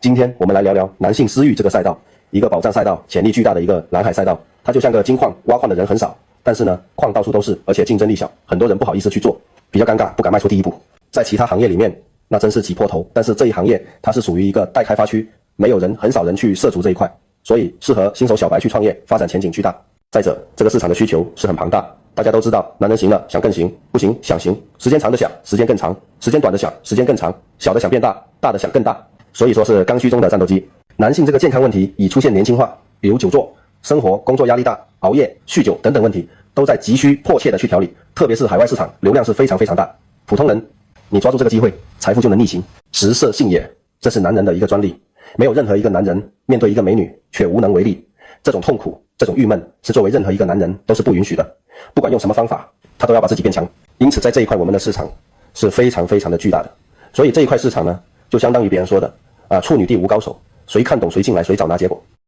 今天我们来聊聊男性私域这个赛道，一个保障赛道，潜力巨大的一个蓝海赛道。它就像个金矿，挖矿的人很少，但是呢，矿到处都是，而且竞争力小，很多人不好意思去做，比较尴尬，不敢迈出第一步。在其他行业里面，那真是挤破头，但是这一行业它是属于一个待开发区，没有人，很少人去涉足这一块，所以适合新手小白去创业，发展前景巨大。再者，这个市场的需求是很庞大，大家都知道，男人行了想更行，不行想行，时间长的想时间更长，时间短的想时间更长，小的想变大，大的想更大。所以说是刚需中的战斗机。男性这个健康问题已出现年轻化，比如久坐、生活工作压力大、熬夜、酗酒等等问题，都在急需迫切的去调理。特别是海外市场流量是非常非常大，普通人你抓住这个机会，财富就能逆行。食色性也，这是男人的一个专利，没有任何一个男人面对一个美女却无能为力，这种痛苦，这种郁闷是作为任何一个男人都是不允许的，不管用什么方法，他都要把自己变强。因此在这一块我们的市场是非常非常的巨大的，所以这一块市场呢，就相当于别人说的处女地无高手，谁看懂谁进来谁找拿结果。